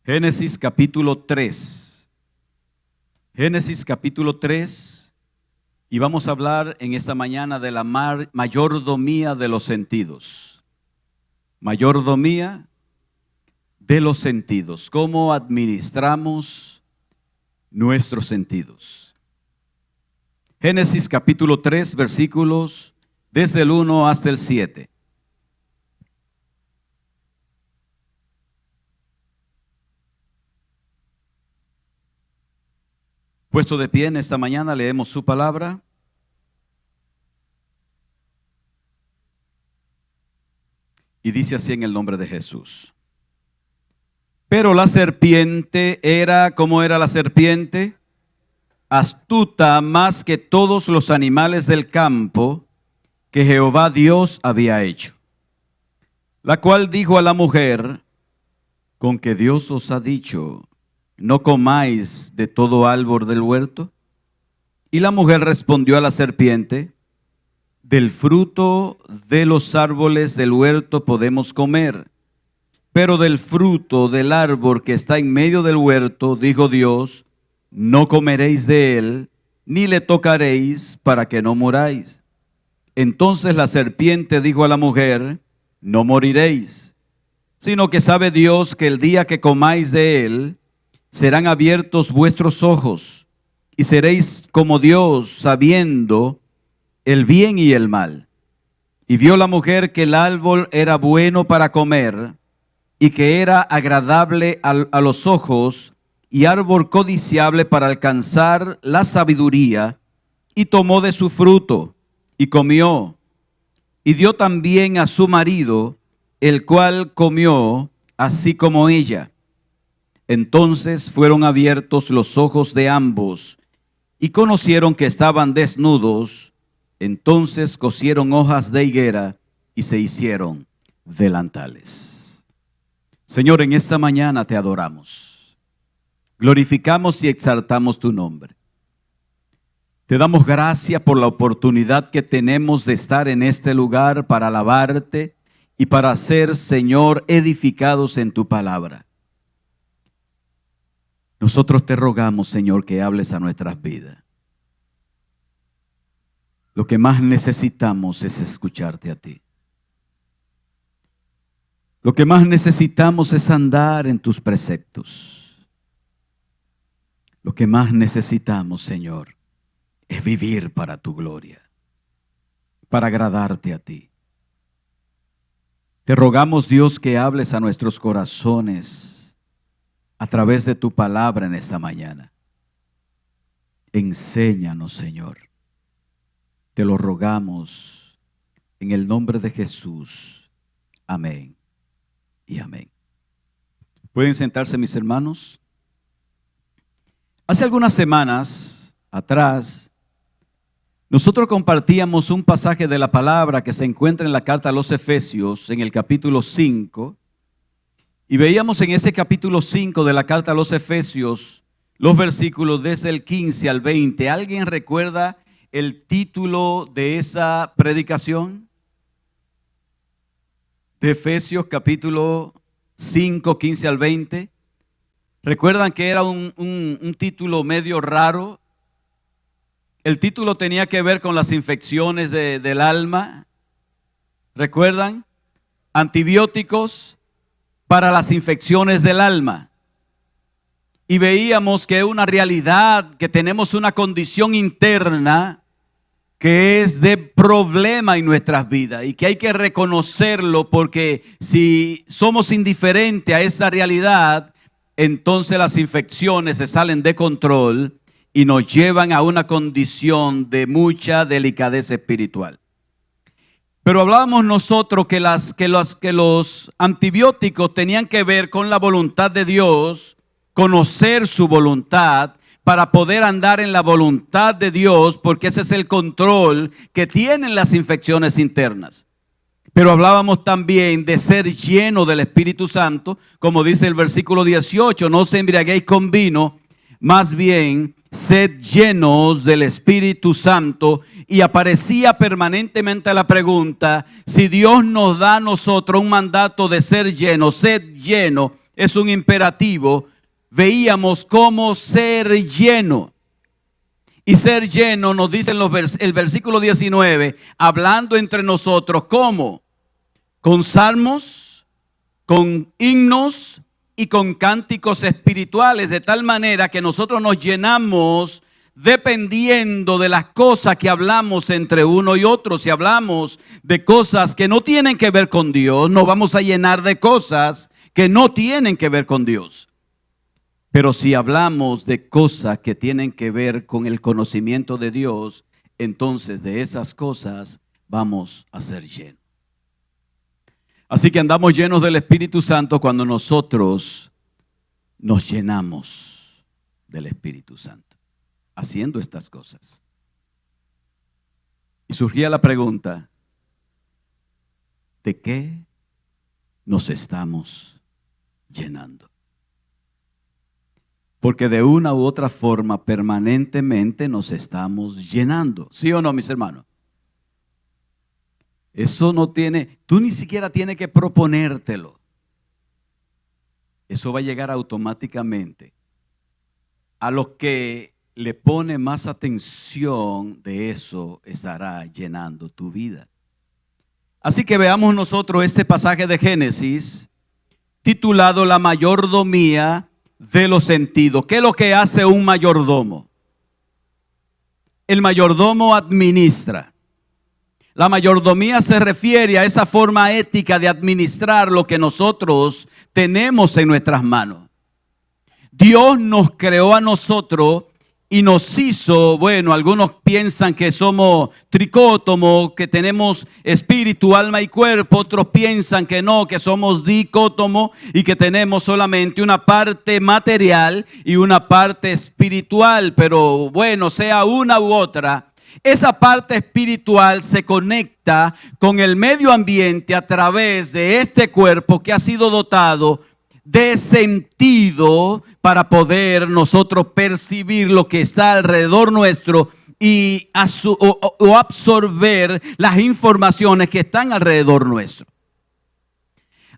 Génesis capítulo 3. Génesis capítulo 3. Y vamos a hablar en esta mañana de la mayordomía de los sentidos. Mayordomía de los sentidos. ¿Cómo administramos nuestros sentidos? Génesis capítulo 3, versículos desde el 1 hasta el 7. Puesto de pie en esta mañana, leemos su palabra. Y dice así en el nombre de Jesús. Pero la serpiente era, ¿cómo era la serpiente? Astuta más que todos los animales del campo que Jehová Dios había hecho. La cual dijo a la mujer: ¿con que Dios os ha dicho, no comáis de todo árbol del huerto? Y la mujer respondió a la serpiente: del fruto de los árboles del huerto podemos comer, pero del fruto del árbol que está en medio del huerto, dijo Dios, no comeréis de él, ni le tocaréis, para que no muráis. Entonces la serpiente dijo a la mujer: no moriréis, sino que sabe Dios que el día que comáis de él, serán abiertos vuestros ojos, y seréis como Dios, sabiendo el bien y el mal. Y vio la mujer que el árbol era bueno para comer, y que era agradable a los ojos, y árbol codiciable para alcanzar la sabiduría, y tomó de su fruto, y comió, y dio también a su marido, el cual comió, así como ella. Entonces fueron abiertos los ojos de ambos, y conocieron que estaban desnudos. Entonces cosieron hojas de higuera, y se hicieron delantales. Señor, en esta mañana te adoramos. Glorificamos y exaltamos tu nombre. Te damos gracias por la oportunidad que tenemos de estar en este lugar para alabarte y para ser, Señor, edificados en tu palabra. Nosotros te rogamos, Señor, que hables a nuestras vidas. Lo que más necesitamos es escucharte a ti. Lo que más necesitamos es andar en tus preceptos. Lo que más necesitamos, Señor, es vivir para tu gloria, para agradarte a ti. Te rogamos, Dios, que hables a nuestros corazones a través de tu palabra en esta mañana. Enséñanos, Señor. Te lo rogamos en el nombre de Jesús. Amén y amén. ¿Pueden sentarse, mis hermanos? Hace algunas semanas atrás, nosotros compartíamos un pasaje de la palabra que se encuentra en la carta a los Efesios, en el capítulo 5. Y veíamos en ese capítulo 5 de la carta a los Efesios los versículos desde el 15 al 20. ¿Alguien recuerda el título de esa predicación? De Efesios capítulo 5, 15 al 20. ¿Recuerdan que era un título medio raro? El título tenía que ver con las infecciones del alma. ¿Recuerdan? Antibióticos para las infecciones del alma. Y veíamos que es una realidad, que tenemos una condición interna que es de problema en nuestras vidas y que hay que reconocerlo, porque si somos indiferentes a esa realidad, entonces las infecciones se salen de control y nos llevan a una condición de mucha delicadeza espiritual. Pero hablábamos nosotros que los antibióticos tenían que ver con la voluntad de Dios, conocer su voluntad para poder andar en la voluntad de Dios, porque ese es el control que tienen las infecciones internas. Pero hablábamos también de ser lleno del Espíritu Santo, como dice el versículo 18, no os embriaguéis con vino, más bien sed llenos del Espíritu Santo. Y aparecía permanentemente la pregunta: si Dios nos da a nosotros un mandato de ser lleno, sed lleno, es un imperativo, veíamos cómo ser lleno. Y ser lleno nos dice el versículo 19, hablando entre nosotros, ¿cómo? Con salmos, con himnos y con cánticos espirituales, de tal manera que nosotros nos llenamos dependiendo de las cosas que hablamos entre uno y otro. Si hablamos de cosas que no tienen que ver con Dios, nos vamos a llenar de cosas que no tienen que ver con Dios. Pero si hablamos de cosas que tienen que ver con el conocimiento de Dios, entonces de esas cosas vamos a ser llenos. Así que andamos llenos del Espíritu Santo cuando nosotros nos llenamos del Espíritu Santo, haciendo estas cosas. Y surgía la pregunta, ¿de qué nos estamos llenando? Porque de una u otra forma permanentemente nos estamos llenando. ¿Sí o no, mis hermanos? Eso no tiene, tú ni siquiera tienes que proponértelo. Eso va a llegar automáticamente. A los que le pone más atención, de eso estará llenando tu vida. Así que veamos nosotros este pasaje de Génesis titulado La mayordomía de los sentidos. ¿Qué es lo que hace un mayordomo? El mayordomo administra. La mayordomía se refiere a esa forma ética de administrar lo que nosotros tenemos en nuestras manos. Dios nos creó a nosotros y nos hizo, bueno, algunos piensan que somos tricótomos, que tenemos espíritu, alma y cuerpo. Otros piensan que no, que somos dicótomos y que tenemos solamente una parte material y una parte espiritual. Pero bueno, sea una u otra, esa parte espiritual se conecta con el medio ambiente a través de este cuerpo que ha sido dotado de sentido para poder nosotros percibir lo que está alrededor nuestro y absorber las informaciones que están alrededor nuestro.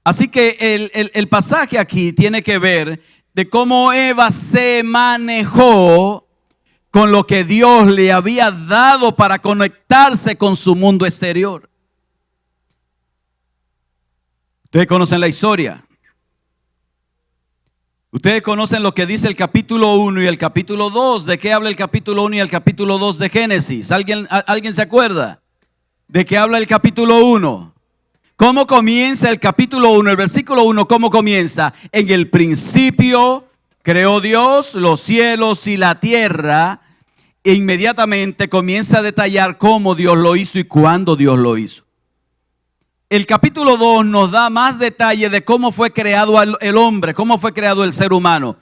Así que el pasaje aquí tiene que ver de cómo Eva se manejó con lo que Dios le había dado para conectarse con su mundo exterior. Ustedes conocen la historia. Ustedes conocen lo que dice el capítulo 1 y el capítulo 2. ¿De qué habla el capítulo 1 y el capítulo 2 de Génesis? ¿Alguien se acuerda? ¿De qué habla el capítulo 1? ¿Cómo comienza el capítulo 1? El versículo 1, ¿cómo comienza? En el principio creó Dios los cielos y la tierra. E inmediatamente comienza a detallar cómo Dios lo hizo y cuándo Dios lo hizo. El capítulo 2 nos da más detalle de cómo fue creado el hombre, cómo fue creado el ser humano,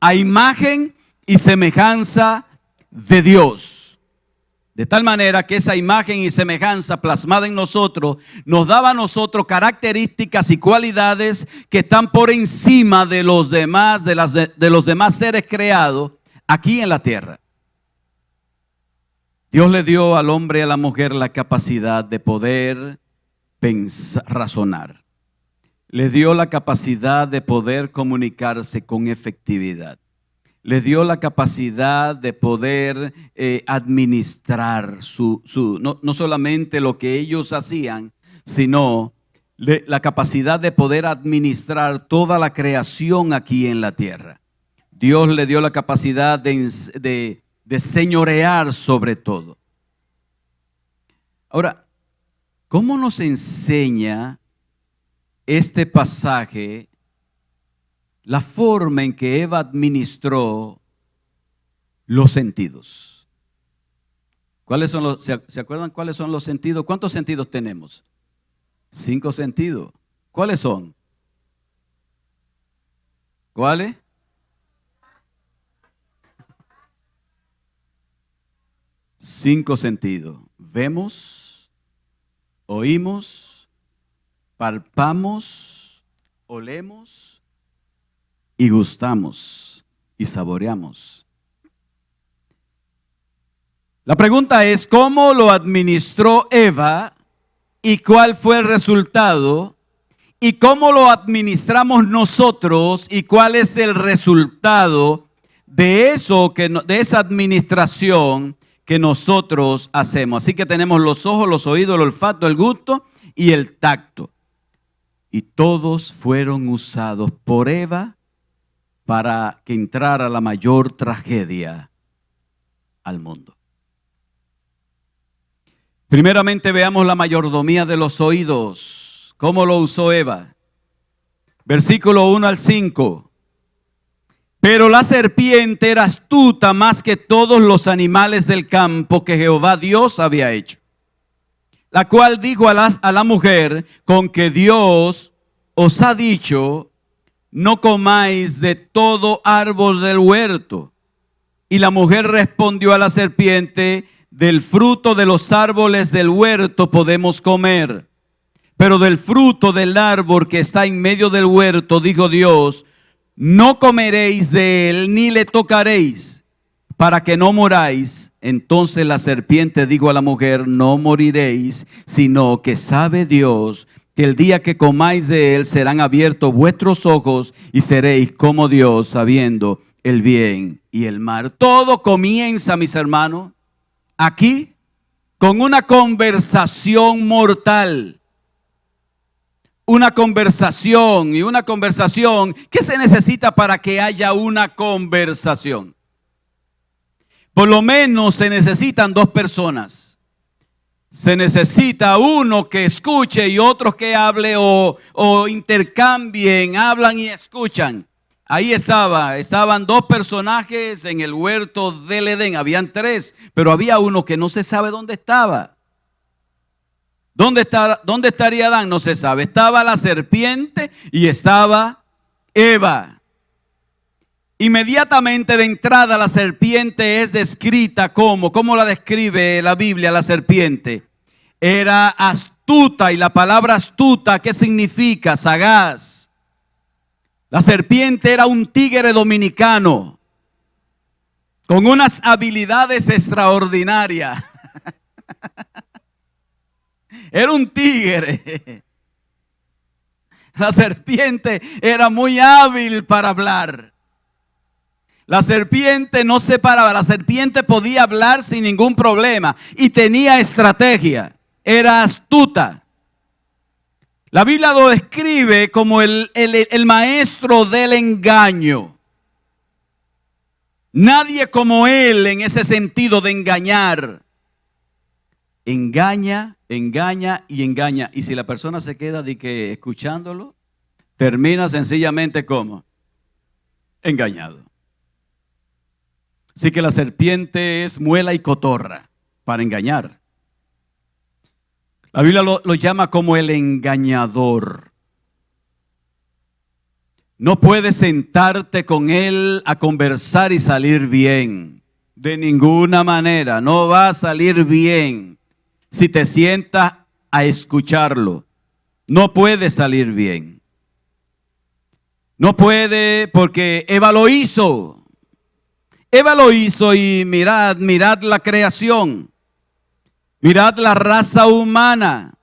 a imagen y semejanza de Dios. De tal manera que esa imagen y semejanza plasmada en nosotros nos daba a nosotros características y cualidades que están por encima de los demás, de los demás seres creados aquí en la tierra. Dios le dio al hombre y a la mujer la capacidad de poder pensar, razonar. Le dio la capacidad de poder comunicarse con efectividad. Le dio la capacidad de poder administrar no solamente lo que ellos hacían, sino la capacidad de poder administrar toda la creación aquí en la tierra. Dios le dio la capacidad de señorear sobre todo. Ahora, ¿cómo nos enseña este pasaje la forma en que Eva administró los sentidos? ¿Se acuerdan cuáles son los sentidos? ¿Cuántos sentidos tenemos? 5 sentidos. ¿Cuáles son? ¿Cuáles? Cinco sentidos. Vemos, oímos, palpamos, olemos y gustamos y saboreamos. La pregunta es, ¿cómo lo administró Eva y cuál fue el resultado? y cómo lo administramos nosotros y cuál es el resultado de eso, de esa administración que nosotros hacemos. Así que tenemos los ojos, los oídos, el olfato, el gusto y el tacto. Y todos fueron usados por Eva para que entrara la mayor tragedia al mundo. Primeramente veamos la mayordomía de los oídos. ¿Cómo lo usó Eva? Versículo 1 al 5. Pero la serpiente era astuta más que todos los animales del campo que Jehová Dios había hecho, la cual dijo a la mujer: con que Dios os ha dicho, no comáis de todo árbol del huerto. Y la mujer respondió a la serpiente: del fruto de los árboles del huerto podemos comer, pero del fruto del árbol que está en medio del huerto, dijo Dios, no comeréis de él ni le tocaréis, para que no moráis. Entonces la serpiente dijo a la mujer: no moriréis, sino que sabe Dios que el día que comáis de él serán abiertos vuestros ojos y seréis como Dios, sabiendo el bien y el mal. Todo comienza, mis hermanos, aquí con una conversación mortal. Una conversación, y una conversación, ¿qué se necesita para que haya una conversación? Por lo menos se necesitan dos personas. Se necesita uno que escuche y otro que hable o intercambien, hablan y escuchan. Ahí estaban dos personajes en el huerto del Edén. Habían tres, pero había uno que no se sabe dónde estaba. ¿Dónde estaría Adán? No se sabe. Estaba la serpiente y estaba Eva. Inmediatamente de entrada la serpiente es descrita ¿cómo la describe la Biblia la serpiente? Era astuta, y la palabra astuta, ¿qué significa? Sagaz. La serpiente era un tigre dominicano con unas habilidades extraordinarias. Era un tigre. La serpiente era muy hábil para hablar. La serpiente no se paraba. La serpiente podía hablar sin ningún problema y tenía estrategia. Era astuta. La Biblia lo describe como el maestro del engaño. Nadie como él en ese sentido de engañar. Engaña, engaña y engaña. Y si la persona se queda escuchándolo, termina sencillamente como engañado. Así que la serpiente es muela y cotorra para engañar. La Biblia lo llama como el engañador. No puedes sentarte con él a conversar y salir bien. De ninguna manera, no va a salir bien. Si te sientas a escucharlo, no puede salir bien. No puede, porque Eva lo hizo. Eva lo hizo y mirad la creación. Mirad la raza humana.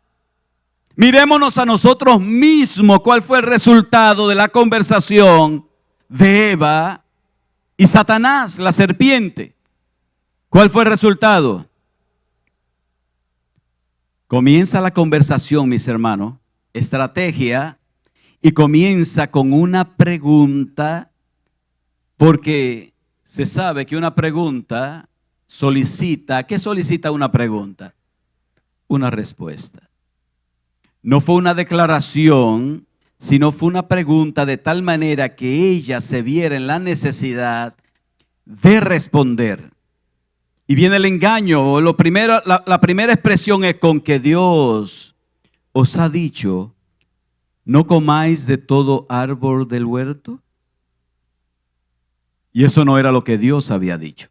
Mirémonos a nosotros mismos cuál fue el resultado de la conversación de Eva y Satanás, la serpiente. ¿Cuál fue el resultado? Comienza la conversación, mis hermanos, estrategia, y comienza con una pregunta, porque se sabe que una pregunta solicita, ¿qué solicita una pregunta? Una respuesta. No fue una declaración, sino fue una pregunta de tal manera que ella se viera en la necesidad de responder. Y viene el engaño. La primera expresión es: con que Dios os ha dicho, no comáis de todo árbol del huerto. Y eso no era lo que Dios había dicho.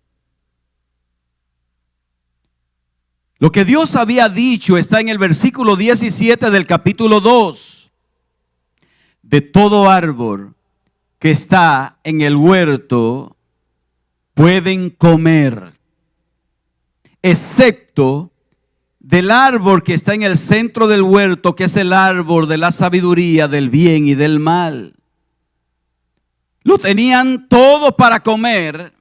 Lo que Dios había dicho está en el versículo 17 del capítulo 2. De todo árbol que está en el huerto pueden comer, excepto del árbol que está en el centro del huerto, que es el árbol de la sabiduría, del bien y del mal. Lo tenían todo para comer,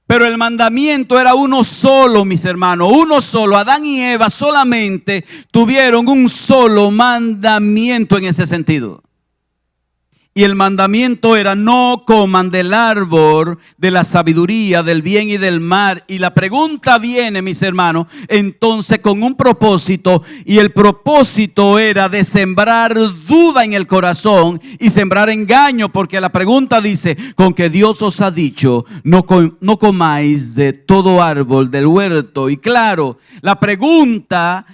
pero el mandamiento era uno solo, mis hermanos, uno solo. Adán y Eva solamente tuvieron un solo mandamiento en ese sentido. Y el mandamiento era: no coman del árbol de la sabiduría, del bien y del mal. Y la pregunta viene, mis hermanos, entonces con un propósito. Y el propósito era de sembrar duda en el corazón y sembrar engaño. Porque la pregunta dice: con que Dios os ha dicho, no comáis de todo árbol del huerto. Y claro, la pregunta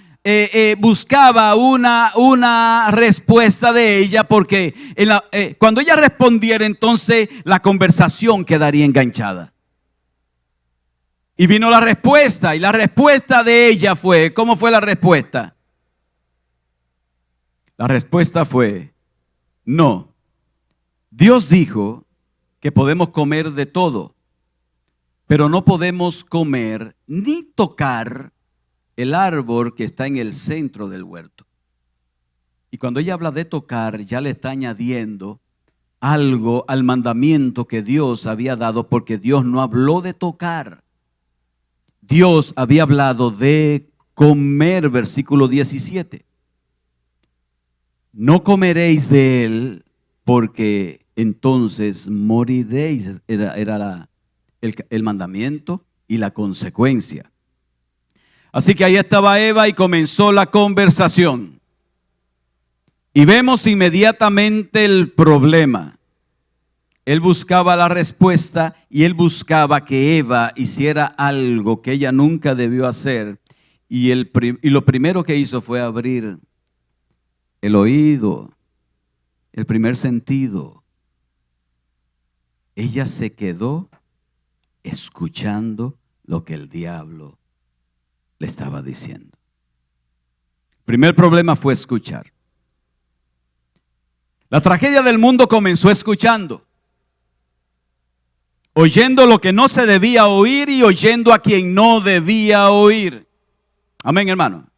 buscaba una respuesta de ella, porque cuando ella respondiera, entonces la conversación quedaría enganchada. Y vino la respuesta, y la respuesta de ella fue: ¿cómo fue la respuesta? La respuesta fue: no. Dios dijo que podemos comer de todo, pero no podemos comer ni tocar el árbol que está en el centro del huerto. Y cuando ella habla de tocar, ya le está añadiendo algo al mandamiento que Dios había dado, porque Dios no habló de tocar. Dios había hablado de comer, versículo 17. No comeréis de él, porque entonces moriréis. Era el mandamiento y la consecuencia. Así que ahí estaba Eva y comenzó la conversación. Y vemos inmediatamente el problema. Él buscaba la respuesta y él buscaba que Eva hiciera algo que ella nunca debió hacer. Y lo primero que hizo fue abrir el oído, el primer sentido. Ella se quedó escuchando lo que el diablo le estaba diciendo. El primer problema fue escuchar. La tragedia del mundo comenzó escuchando, oyendo lo que no se debía oír y oyendo a quien no debía oír. Amén, hermano.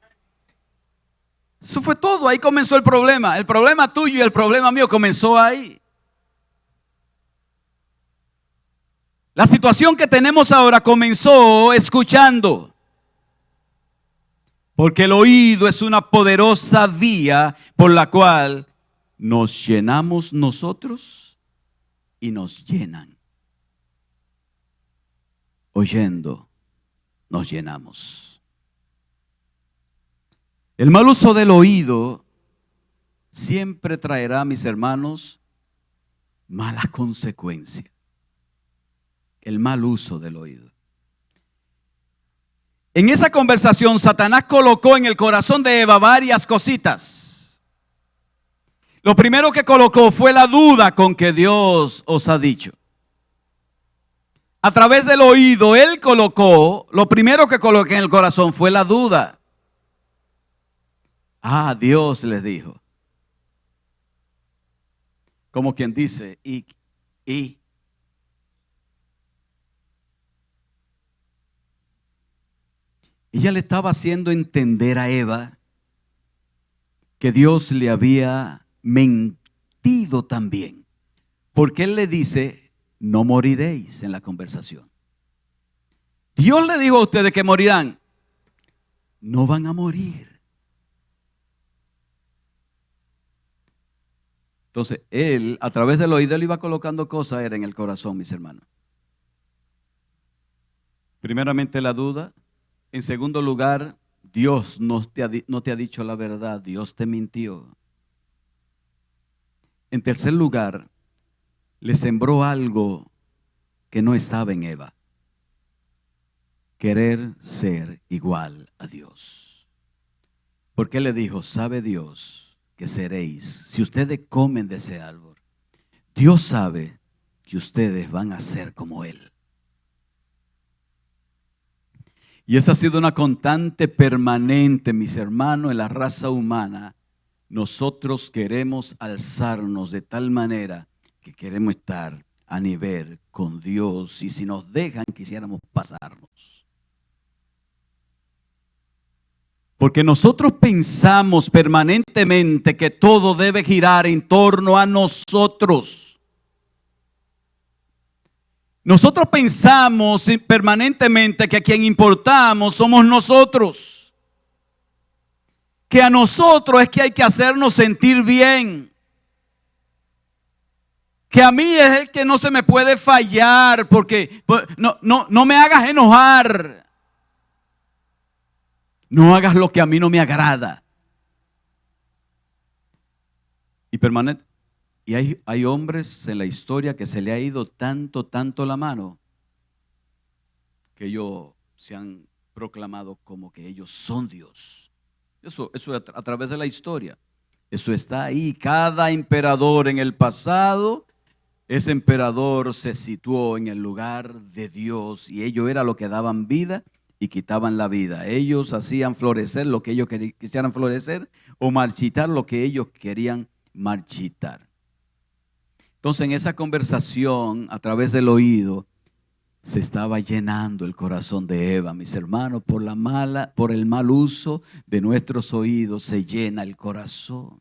Eso fue todo. Ahí comenzó el problema. El problema tuyo y el problema mío comenzó ahí. La situación que tenemos ahora comenzó escuchando. Porque el oído es una poderosa vía por la cual nos llenamos nosotros y nos llenan. Oyendo, nos llenamos. El mal uso del oído siempre traerá, mis hermanos, malas consecuencias. El mal uso del oído. En esa conversación, Satanás colocó en el corazón de Eva varias cositas. Lo primero que colocó fue la duda con que Dios os ha dicho. A través del oído, él colocó, lo primero que colocó en el corazón fue la duda. Dios les dijo. Como quien dice, y. Ella le estaba haciendo entender a Eva que Dios le había mentido también. Porque él le dice: no moriréis, en la conversación. Dios le dijo a ustedes que morirán. No van a morir. Entonces él, a través del oído, le iba colocando cosas en el corazón, mis hermanos. Primeramente la duda. En segundo lugar, Dios no te ha dicho la verdad, Dios te mintió. En tercer lugar, le sembró algo que no estaba en Eva: querer ser igual a Dios. Porque él le dijo: sabe Dios que seréis, si ustedes comen de ese árbol, Dios sabe que ustedes van a ser como Él. Y esa ha sido una constante permanente, mis hermanos, en la raza humana. Nosotros queremos alzarnos de tal manera que queremos estar a nivel con Dios, y si nos dejan, quisiéramos pasarnos. Porque nosotros pensamos permanentemente que todo debe girar en torno a nosotros. Nosotros pensamos permanentemente que a quien importamos somos nosotros. Que a nosotros es que hay que hacernos sentir bien. Que a mí es el que no se me puede fallar porque no me hagas enojar. No hagas lo que a mí no me agrada. Y hay hombres en la historia que se le ha ido tanto la mano que ellos se han proclamado como que ellos son Dios. Eso a través de la historia. Eso está ahí. Cada emperador en el pasado, ese emperador se situó en el lugar de Dios y ellos era lo que daban vida y quitaban la vida. Ellos hacían florecer lo que ellos quisieran florecer o marchitar lo que ellos querían marchitar. Entonces en esa conversación a través del oído se estaba llenando el corazón de Eva, mis hermanos, por el mal uso de nuestros oídos se llena el corazón.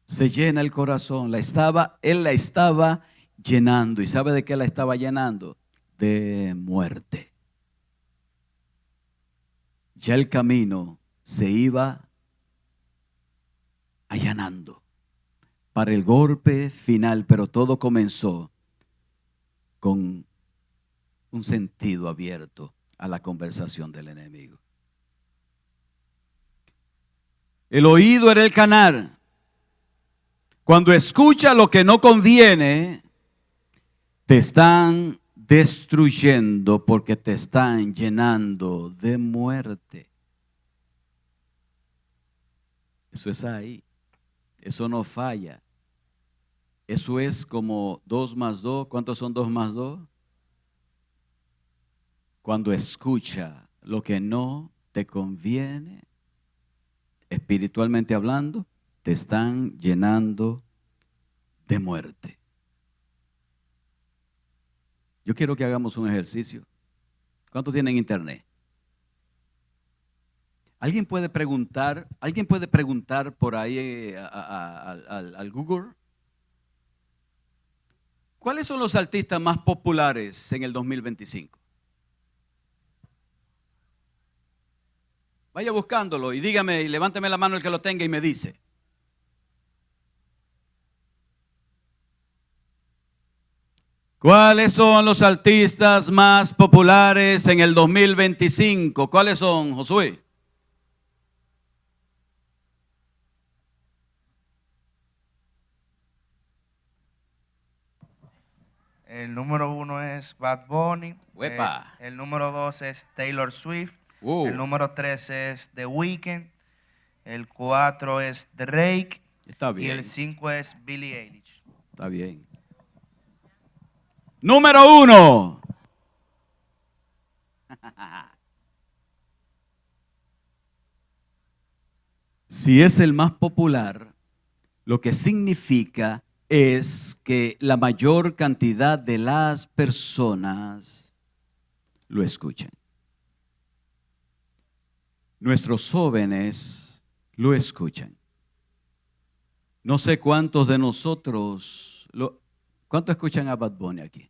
Se llena el corazón. Él la estaba llenando. ¿Y sabe de qué la estaba llenando? De muerte. Ya el camino se iba allanando para el golpe final, pero todo comenzó con un sentido abierto a la conversación del enemigo. El oído era el canal. Cuando escucha lo que no conviene, te están destruyendo porque te están llenando de muerte. Eso es ahí. Eso no falla. Eso es como 2 más 2. ¿Cuántos son 2 más 2? Cuando escucha lo que no te conviene, espiritualmente hablando, te están llenando de muerte. Yo quiero que hagamos un ejercicio. ¿Cuántos tienen internet? ¿Alguien puede preguntar por ahí al Google? ¿Cuáles son los artistas más populares en el 2025? Vaya buscándolo y dígame y levánteme la mano el que lo tenga y me dice. ¿Cuáles son los artistas más populares en el 2025? ¿Cuáles son, Josué? El número 1 es Bad Bunny. ¡Uepa! El número 2 es Taylor Swift. Wow. El número 3 es The Weeknd. El 4 es Drake. Está bien. Y el 5 es Billie Eilish. Está bien. Número 1. Si es el más popular, lo que significa es que la mayor cantidad de las personas lo escuchan. Nuestros jóvenes lo escuchan. No sé cuántos de nosotros, ¿cuántos escuchan a Bad Bunny aquí?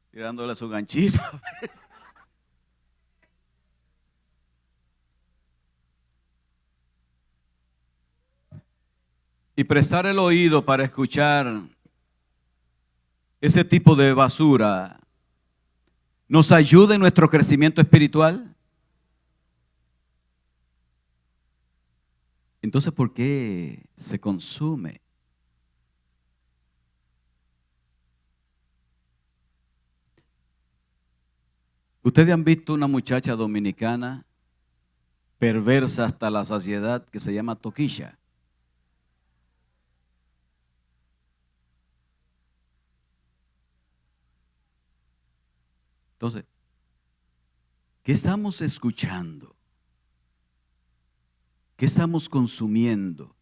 Tirándole su ganchito. Y prestar el oído para escuchar ese tipo de basura nos ayuda en nuestro crecimiento espiritual. Entonces, ¿por qué se consume? ¿Ustedes han visto una muchacha dominicana perversa hasta la saciedad que se llama Toquilla? Entonces, ¿qué estamos escuchando? ¿Qué estamos consumiendo?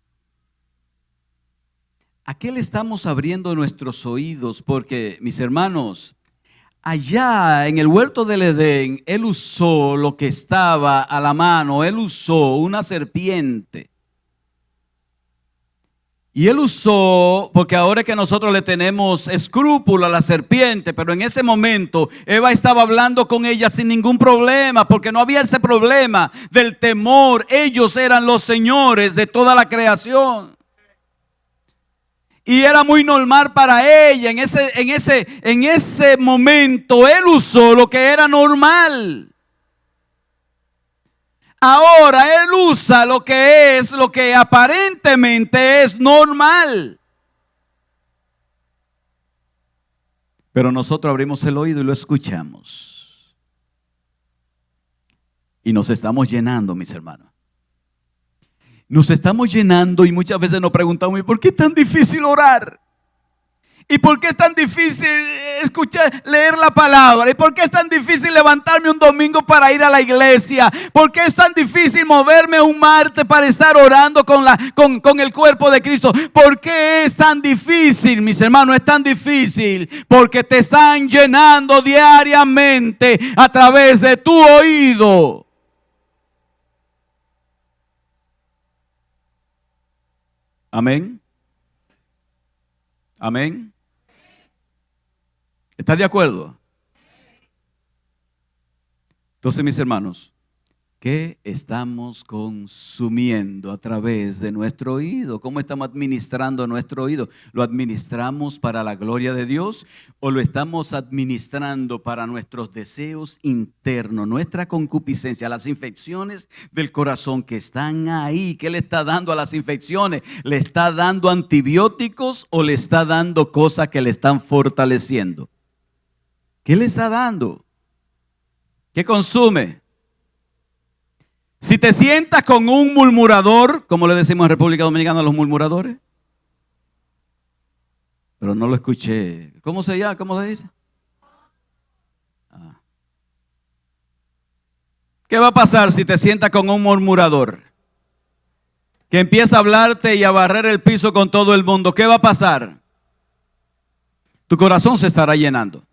¿A qué le estamos abriendo nuestros oídos? Porque, mis hermanos, allá en el huerto del Edén, Él usó lo que estaba a la mano. Él usó una serpiente. Y Él usó, porque ahora es que nosotros le tenemos escrúpulo a la serpiente, pero en ese momento Eva estaba hablando con ella sin ningún problema, porque no había ese problema del temor. Ellos eran los señores de toda la creación. Y era muy normal para ella. En ese momento Él usó lo que era normal. Ahora Él usa lo que aparentemente es normal. Pero nosotros abrimos el oído y lo escuchamos. Y nos estamos llenando, mis hermanos. Nos estamos llenando y muchas veces nos preguntamos, ¿y por qué es tan difícil orar? ¿Y por qué es tan difícil leer la palabra? ¿Y por qué es tan difícil levantarme un domingo para ir a la iglesia? ¿Por qué es tan difícil moverme un martes para estar orando con el cuerpo de Cristo? ¿Por qué es tan difícil, mis hermanos? Es tan difícil porque te están llenando diariamente a través de tu oído. Amén. Amén. ¿Estás de acuerdo? Entonces, mis hermanos, ¿qué estamos consumiendo a través de nuestro oído? ¿Cómo estamos administrando nuestro oído? ¿Lo administramos para la gloria de Dios o lo estamos administrando para nuestros deseos internos, nuestra concupiscencia, las infecciones del corazón que están ahí? ¿Qué le está dando a las infecciones? ¿Le está dando antibióticos o le está dando cosas que le están fortaleciendo? ¿Qué le está dando? ¿Qué consume? Si te sientas con un murmurador, como le decimos en República Dominicana a los murmuradores, pero no lo escuché. ¿Cómo se llama? ¿Cómo se dice? ¿Qué va a pasar si te sientas con un murmurador que empieza a hablarte y a barrer el piso con todo el mundo? ¿Qué va a pasar? Tu corazón se estará llenando.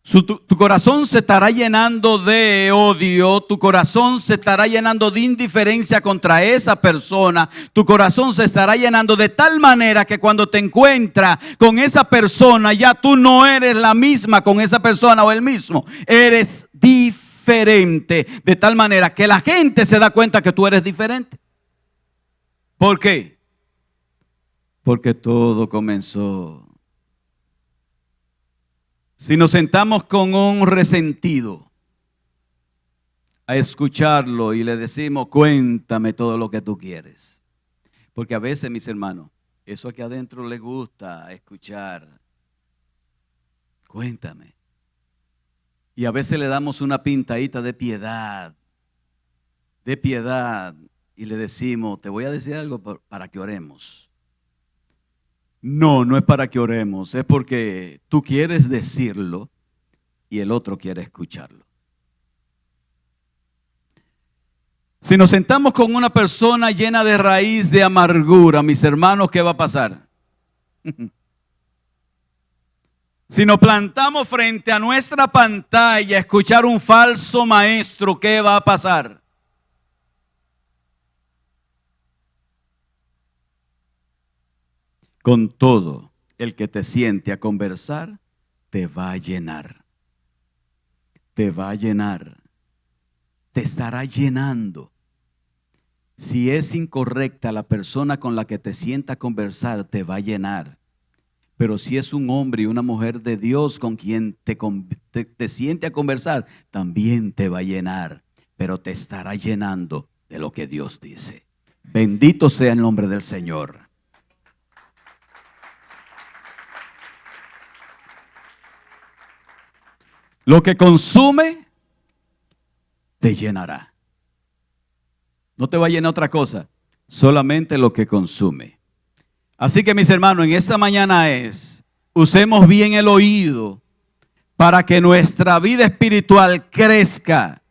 Tu corazón se estará llenando de odio, tu corazón se estará llenando de indiferencia contra esa persona, tu corazón se estará llenando de tal manera que cuando te encuentras con esa persona ya tú no eres la misma con esa persona o el mismo, eres diferente, de tal manera que la gente se da cuenta que tú eres diferente. ¿Por qué? Porque todo comenzó. Si nos sentamos con un resentido a escucharlo y le decimos, cuéntame todo lo que tú quieres. Porque a veces, mis hermanos, eso aquí adentro le gusta escuchar. Cuéntame. Y a veces le damos una pintadita de piedad. Y le decimos, te voy a decir algo para que oremos. No, no es para que oremos, es porque tú quieres decirlo y el otro quiere escucharlo. Si nos sentamos con una persona llena de raíz de amargura, mis hermanos, ¿qué va a pasar? Si nos plantamos frente a nuestra pantalla a escuchar un falso maestro, ¿qué va a pasar? Con todo, el que te siente a conversar, te va a llenar. Te va a llenar. Te estará llenando. Si es incorrecta la persona con la que te sienta a conversar, te va a llenar. Pero si es un hombre y una mujer de Dios con quien te siente a conversar, también te va a llenar. Pero te estará llenando de lo que Dios dice. Bendito sea el nombre del Señor. Lo que consume, te llenará. No te va a llenar otra cosa, solamente lo que consume. Así que, mis hermanos, en esta mañana usemos bien el oído para que nuestra vida espiritual crezca,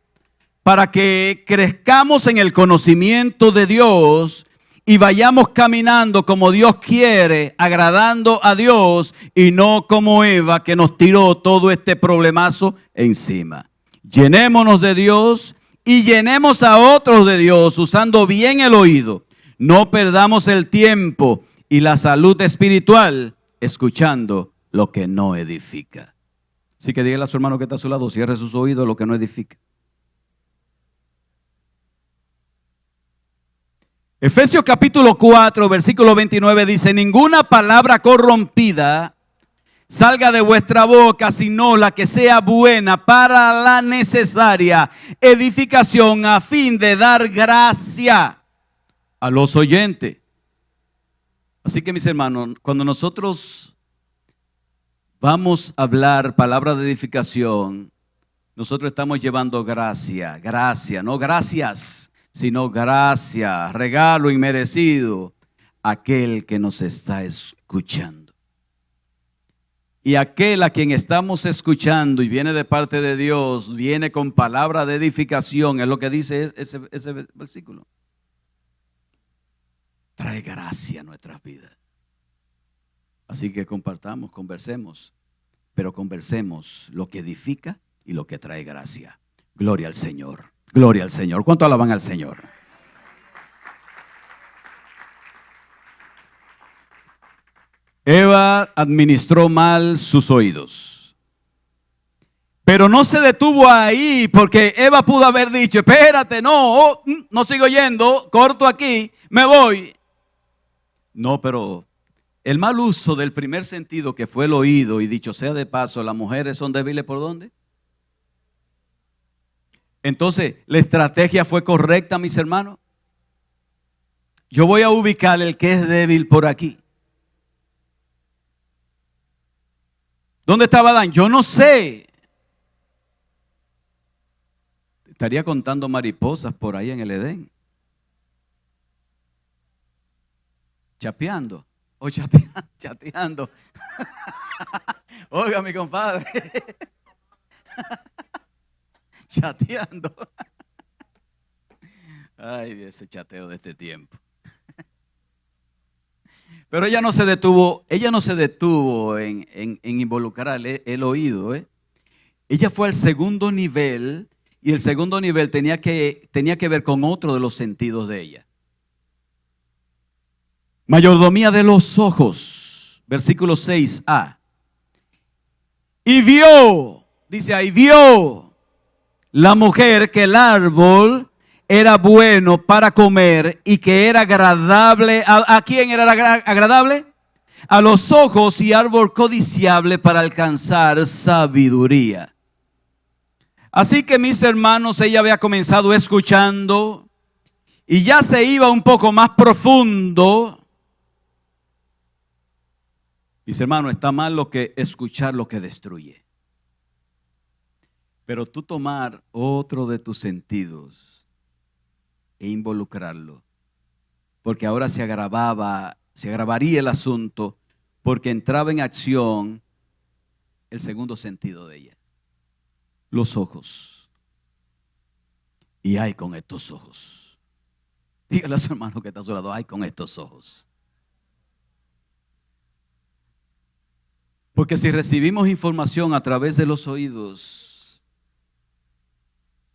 para que crezcamos en el conocimiento de Dios y vayamos caminando como Dios quiere, agradando a Dios y no como Eva que nos tiró todo este problemazo encima. Llenémonos de Dios y llenemos a otros de Dios usando bien el oído. No perdamos el tiempo y la salud espiritual escuchando lo que no edifica. Así que dígale a su hermano que está a su lado, cierre sus oídos lo que no edifica. Efesios capítulo 4, versículo 29 dice: ninguna palabra corrompida salga de vuestra boca, sino la que sea buena para la necesaria edificación a fin de dar gracia a los oyentes. Así que mis hermanos, cuando nosotros vamos a hablar palabra de edificación, nosotros estamos llevando gracia, no gracias, sino gracia, regalo inmerecido a aquel que nos está escuchando. Y aquel a quien estamos escuchando y viene de parte de Dios, viene con palabra de edificación, es lo que dice ese versículo. Trae gracia a nuestras vidas. Así que compartamos, conversemos, pero conversemos lo que edifica y lo que trae gracia. Gloria al Señor. Gloria al Señor. ¿Cuánto alaban al Señor? Eva administró mal sus oídos. Pero no se detuvo ahí, porque Eva pudo haber dicho: espérate, no sigo yendo, corto aquí, me voy. No, pero el mal uso del primer sentido, que fue el oído, y dicho sea de paso, las mujeres son débiles ¿por dónde? Entonces, la estrategia fue correcta, mis hermanos. Yo voy a ubicar el que es débil por aquí. ¿Dónde estaba Adán? Yo no sé. Estaría contando mariposas por ahí en el Edén. Chapeando. O chateando. Oiga, mi compadre. Chateando. Ay, ese chateo de este tiempo. Pero ella no se detuvo en involucrar el oído. Ella fue al segundo nivel, y el segundo nivel tenía que ver con otro de los sentidos de ella. Mayordomía de los ojos, versículo 6a. Y vio, dice ahí, vio la mujer que el árbol era bueno para comer y que era agradable. ¿A quién era agradable? A los ojos, y árbol codiciable para alcanzar sabiduría. Así que mis hermanos, ella había comenzado escuchando y ya se iba un poco más profundo. Mis hermanos, está mal lo que escuchar lo que destruye. Pero tú tomar otro de tus sentidos e involucrarlo, porque ahora se agravaría el asunto, porque entraba en acción el segundo sentido de ella, los ojos. Y ay con estos ojos. Dígale a su hermano que está a su lado: ay con estos ojos. Porque si recibimos información a través de los oídos,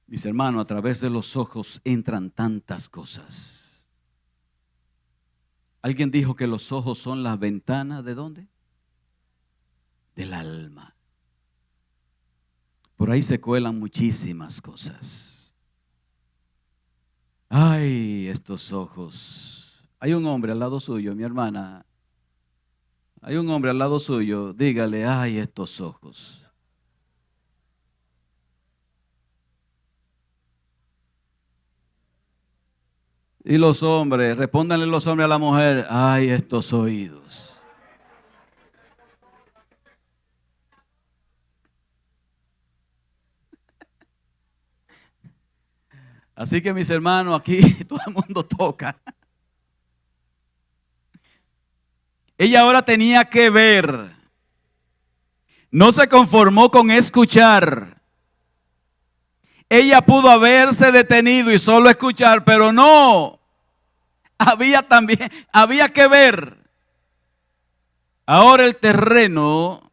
mis hermanos, a través de los ojos entran tantas cosas. Alguien dijo que los ojos son las ventanas, ¿de dónde? Del alma. Por ahí se cuelan muchísimas cosas. Ay, estos ojos. Hay un hombre al lado suyo, mi hermana. Hay un hombre al lado suyo, dígale: ay, estos ojos. Y los hombres, respóndanle los hombres a la mujer: ay, estos oídos. Así que mis hermanos, aquí todo el mundo toca. Ella ahora tenía que ver. No se conformó con escuchar. Ella pudo haberse detenido y solo escuchar, pero no. había que ver. Ahora el terreno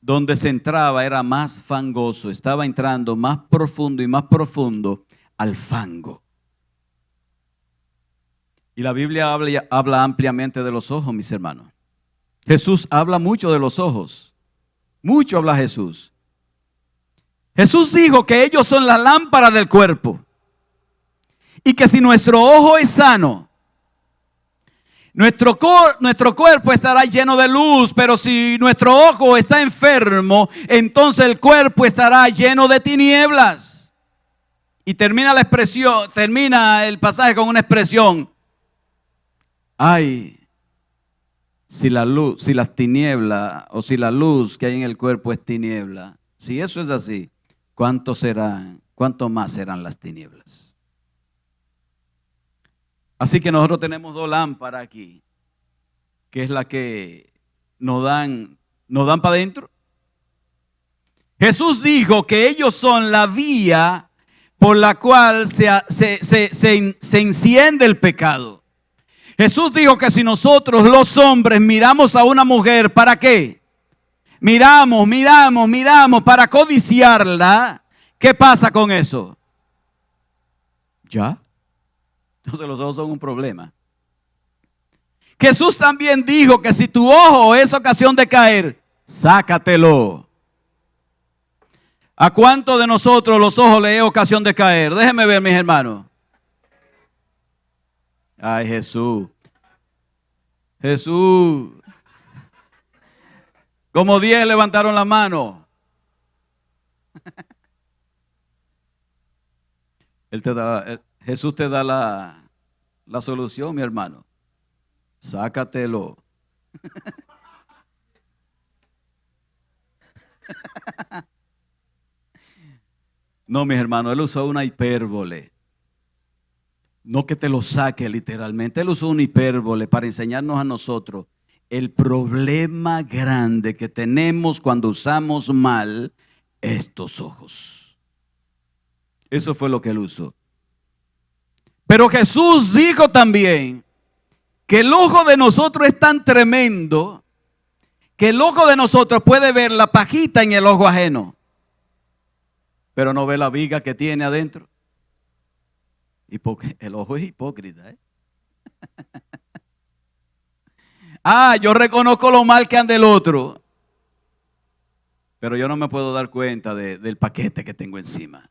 donde se entraba era más fangoso, estaba entrando más profundo y más profundo al fango. Y la Biblia habla ampliamente de los ojos, mis hermanos. Jesús habla mucho de los ojos. Mucho habla Jesús. Jesús dijo que ellos son la lámpara del cuerpo. Y que si nuestro ojo es sano, nuestro cuerpo estará lleno de luz. Pero si nuestro ojo está enfermo, entonces el cuerpo estará lleno de tinieblas. Y termina el pasaje con una expresión. Ay, si las tinieblas o si la luz que hay en el cuerpo es tiniebla, si eso es así, ¿cuánto más serán las tinieblas? Así que nosotros tenemos dos lámparas aquí, que es la que nos dan para adentro. Jesús dijo que ellos son la vía por la cual se enciende el pecado. Jesús dijo que si nosotros los hombres miramos a una mujer, ¿para qué? Miramos para codiciarla. ¿Qué pasa con eso? ¿Ya? Entonces los ojos son un problema. Jesús también dijo que si tu ojo es ocasión de caer, sácatelo. ¿A cuánto de nosotros los ojos le es ocasión de caer? Déjenme ver, mis hermanos. Ay, Jesús. Como 10 levantaron la mano. Jesús te da la solución, mi hermano. Sácatelo. No, mis hermanos, él usó una hipérbole. No que te lo saque literalmente. Él usó una hipérbole para enseñarnos a nosotros el problema grande que tenemos cuando usamos mal estos ojos. Eso fue lo que él usó. Pero Jesús dijo también que el ojo de nosotros es tan tremendo que el ojo de nosotros puede ver la pajita en el ojo ajeno, pero no ve la viga que tiene adentro. El ojo es hipócrita, ¿eh? Yo reconozco lo mal que anda el otro, pero yo no me puedo dar cuenta del paquete que tengo encima.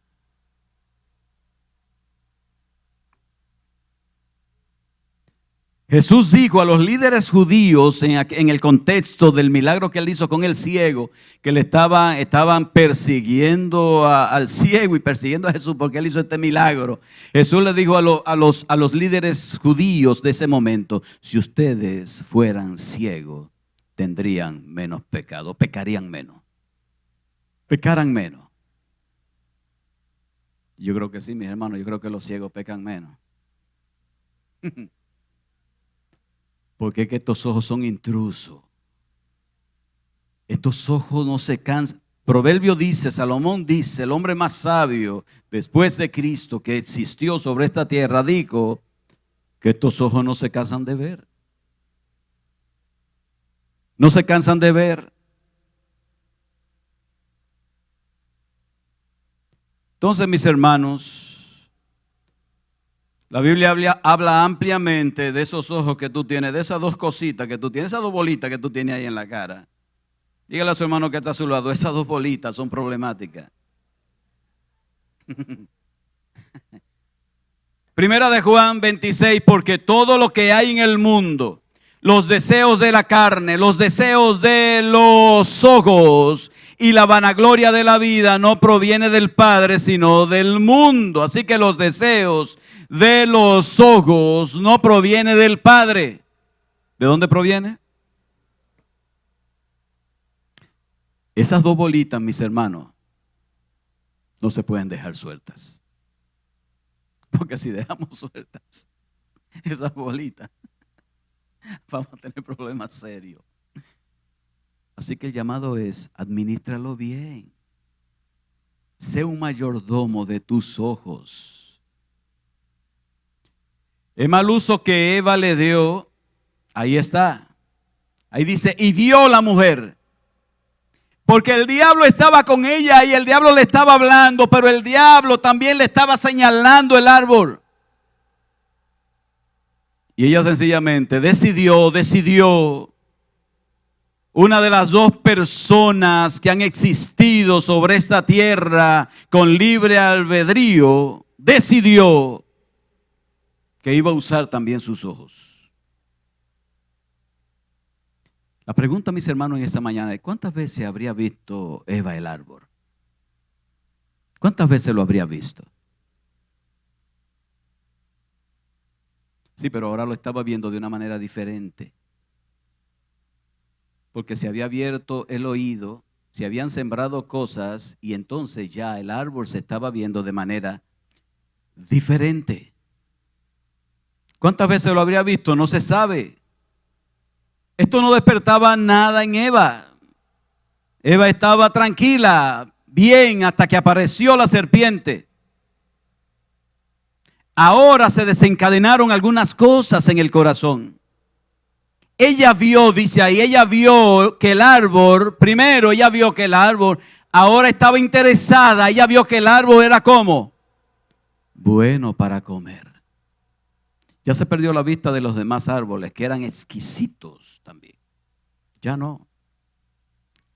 Jesús dijo a los líderes judíos en el contexto del milagro que él hizo con el ciego, que estaban persiguiendo al ciego y persiguiendo a Jesús porque él hizo este milagro. Jesús le dijo a los líderes judíos de ese momento: si ustedes fueran ciegos, tendrían menos pecado, pecarían menos, pecaran menos. Yo creo que sí, mis hermanos, yo creo que los ciegos pecan menos. Porque es que estos ojos son intrusos. Estos ojos no se cansan. Proverbio dice, Salomón dice, el hombre más sabio después de Cristo que existió sobre esta tierra, dijo que estos ojos no se cansan de ver. No se cansan de ver. Entonces, mis hermanos, la Biblia habla ampliamente de esos ojos que tú tienes, de esas dos cositas que tú tienes, esas dos bolitas que tú tienes ahí en la cara. Dígale a su hermano que está a su lado, esas dos bolitas son problemáticas. Primera de Juan 26, porque todo lo que hay en el mundo, los deseos de la carne, los deseos de los ojos y la vanagloria de la vida no proviene del Padre, sino del mundo. Así que los deseos de los ojos no proviene del Padre. ¿De dónde proviene? Esas dos bolitas, mis hermanos, no se pueden dejar sueltas. Porque si dejamos sueltas esas bolitas, vamos a tener problemas serios. Así que el llamado es: adminístralo bien. Sé un mayordomo de tus ojos. El mal uso que Eva le dio, ahí está. Ahí dice, y vio la mujer. Porque el diablo estaba con ella y el diablo le estaba hablando, pero el diablo también le estaba señalando el árbol. Y ella sencillamente decidió, una de las dos personas que han existido sobre esta tierra con libre albedrío, decidió que iba a usar también sus ojos. La pregunta, mis hermanos, en esta mañana es: ¿cuántas veces habría visto Eva el árbol? ¿Cuántas veces lo habría visto? Sí, pero ahora lo estaba viendo de una manera diferente. Porque se había abierto el oído, se habían sembrado cosas y entonces ya el árbol se estaba viendo de manera diferente. ¿Cuántas veces lo habría visto? No se sabe. Esto no despertaba nada en Eva. Eva estaba tranquila, bien, hasta que apareció la serpiente. Ahora se desencadenaron algunas cosas en el corazón. Ella vio, dice ahí, ella vio que el árbol, primero ella vio que el árbol, ahora estaba interesada, ella vio que el árbol era como bueno para comer. Ya se perdió la vista de los demás árboles, que eran exquisitos también. Ya no.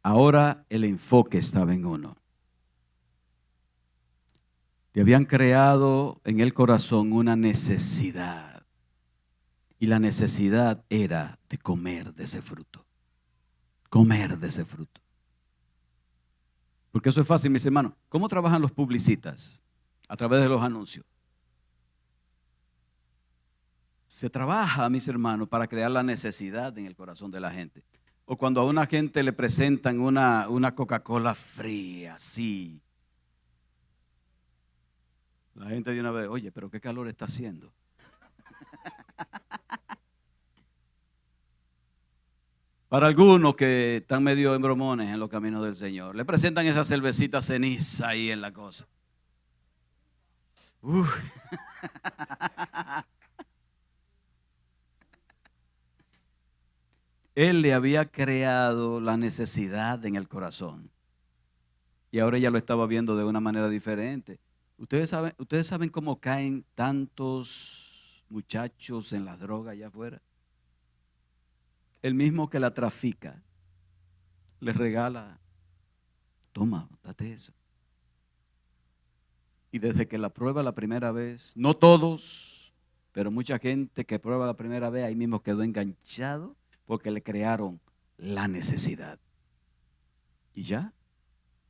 Ahora el enfoque estaba en uno. Le habían creado en el corazón una necesidad. Y la necesidad era de comer de ese fruto. Comer de ese fruto. Porque eso es fácil, mis hermanos. ¿Cómo trabajan los publicistas? A través de los anuncios. Se trabaja, mis hermanos, para crear la necesidad en el corazón de la gente. O cuando a una gente le presentan una Coca-Cola fría, así. La gente de una vez, oye, pero qué calor está haciendo. Para algunos que están medio embromones en los caminos del Señor, le presentan esa cervecita ceniza ahí en la cosa. Él le había creado la necesidad en el corazón. Y ahora ella lo estaba viendo de una manera diferente. Ustedes saben cómo caen tantos muchachos en la droga allá afuera. El mismo que la trafica les regala, toma, date eso. Y desde que la prueba la primera vez, no todos, pero mucha gente que prueba la primera vez, ahí mismo quedó enganchado porque le crearon la necesidad. Y ya,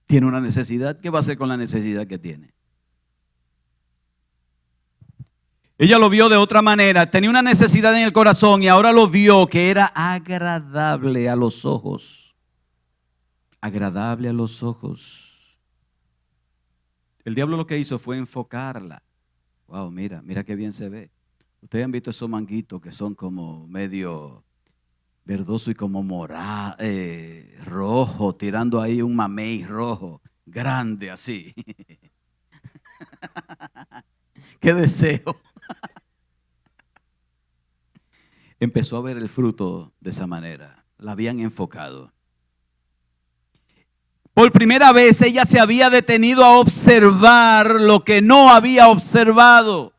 tiene una necesidad. ¿Qué va a hacer con la necesidad que tiene? Ella lo vio de otra manera, tenía una necesidad en el corazón y ahora lo vio que era agradable a los ojos. Agradable a los ojos. El diablo lo que hizo fue enfocarla. Wow, mira qué bien se ve. Ustedes han visto esos manguitos que son como medio verdoso y como morado, rojo, tirando ahí un mamey rojo, grande así. Qué deseo. Empezó a ver el fruto de esa manera. La habían enfocado. Por primera vez ella se había detenido a observar lo que no había observado.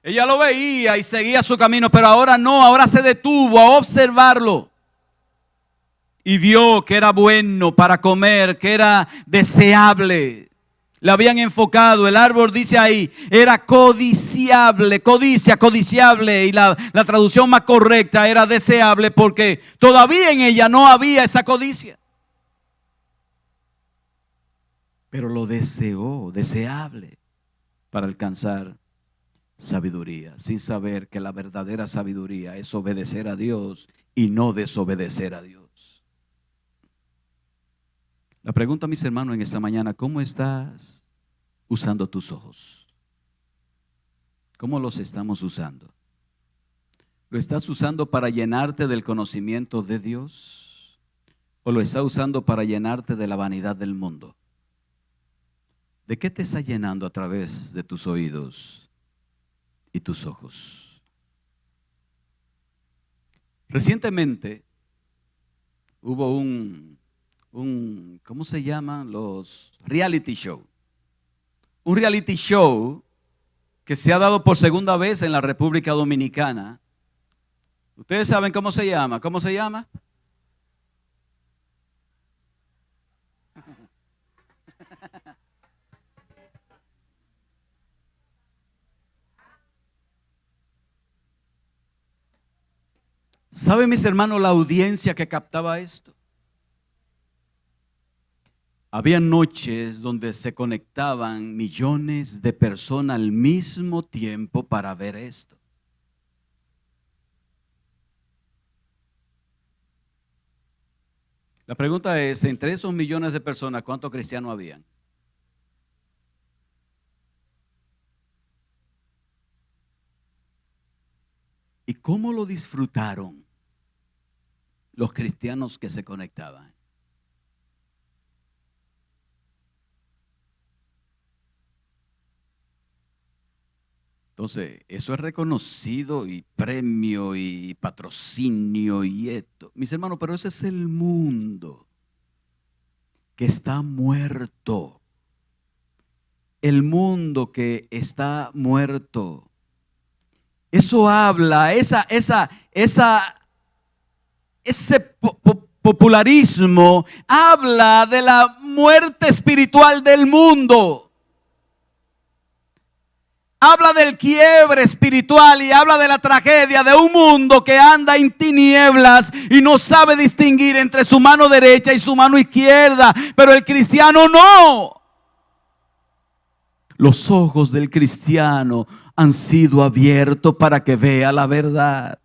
Ella lo veía y seguía su camino, pero ahora no, ahora se detuvo a observarlo. Y vio que era bueno para comer, que era deseable. La habían enfocado, el árbol dice ahí, era codiciable, codiciable, y la traducción más correcta era deseable porque todavía en ella no había esa codicia. Pero lo deseó, deseable, para alcanzar sabiduría, sin saber que la verdadera sabiduría es obedecer a Dios y no desobedecer a Dios. La pregunta, mis hermanos, en esta mañana: ¿cómo estás usando tus ojos? ¿Cómo los estamos usando? ¿Lo estás usando para llenarte del conocimiento de Dios? ¿O lo estás usando para llenarte de la vanidad del mundo? ¿De qué te está llenando a través de tus oídos y tus ojos. Recientemente hubo ¿cómo se llaman? Los reality show. Un reality show que se ha dado por segunda vez en la República Dominicana. ¿Ustedes saben cómo se llama? ¿Cómo se llama? ¿Saben, mis hermanos, la audiencia que captaba esto? Había noches donde se conectaban millones de personas al mismo tiempo para ver esto. La pregunta es, entre esos millones de personas, ¿cuántos cristianos habían? ¿Y cómo lo disfrutaron los cristianos que se conectaban? Entonces, eso es reconocido y premio y patrocinio y esto. Mis hermanos, pero ese es el mundo que está muerto. El mundo que está muerto. Eso habla, ese popularismo habla de la muerte espiritual del mundo. Habla del quiebre espiritual y habla de la tragedia de un mundo que anda en tinieblas y no sabe distinguir entre su mano derecha y su mano izquierda. Pero el cristiano no. Los ojos del cristiano han sido abiertos para que vea la verdad.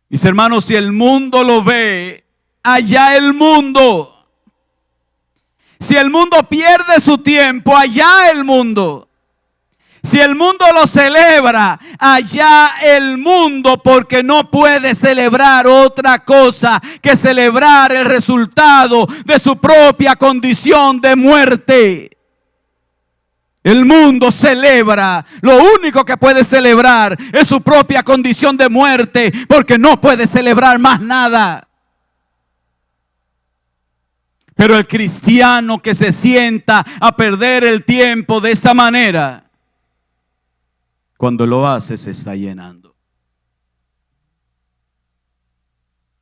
Mis hermanos, si el mundo lo ve, allá el mundo. Si el mundo pierde su tiempo, allá el mundo. Si el mundo lo celebra, allá el mundo, porque no puede celebrar otra cosa que celebrar el resultado de su propia condición de muerte. El mundo celebra, lo único que puede celebrar es su propia condición de muerte, porque no puede celebrar más nada. Pero el cristiano que se sienta a perder el tiempo de esta manera, cuando lo hace se está llenando.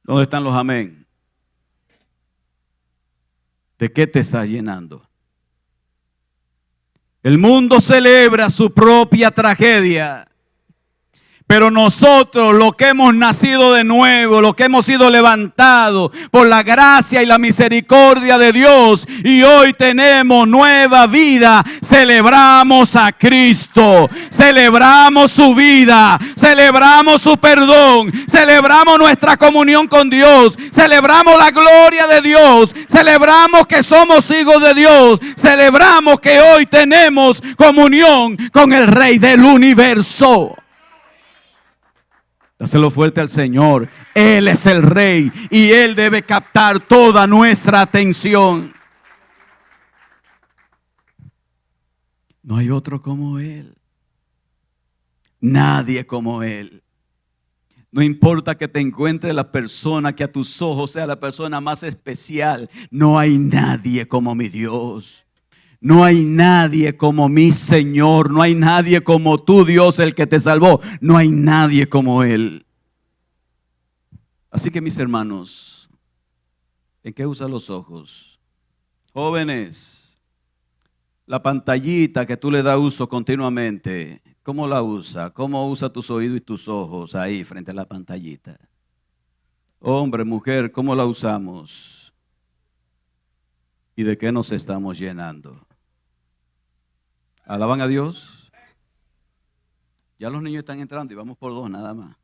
¿Dónde están los amén? ¿De qué te estás llenando? El mundo celebra su propia tragedia. Pero nosotros, los que hemos nacido de nuevo, los que hemos sido levantados por la gracia y la misericordia de Dios y hoy tenemos nueva vida, celebramos a Cristo, celebramos su vida, celebramos su perdón, celebramos nuestra comunión con Dios, celebramos la gloria de Dios, celebramos que somos hijos de Dios, celebramos que hoy tenemos comunión con el Rey del universo. Dáselo fuerte al Señor. Él es el Rey y Él debe captar toda nuestra atención. No hay otro como Él. Nadie como Él. No importa que te encuentre la persona que a tus ojos sea la persona más especial. No hay nadie como mi Dios. No hay nadie como mi Señor, no hay nadie como tú, Dios, el que te salvó. No hay nadie como Él. Así que, mis hermanos, ¿en qué usa los ojos? Jóvenes, la pantallita que tú le das uso continuamente, ¿cómo la usa? ¿Cómo usa tus oídos y tus ojos ahí frente a la pantallita? Hombre, mujer, ¿cómo la usamos? ¿Y de qué nos estamos llenando? ¿Alaban a Dios? Ya los niños están entrando y vamos por 2 nada más.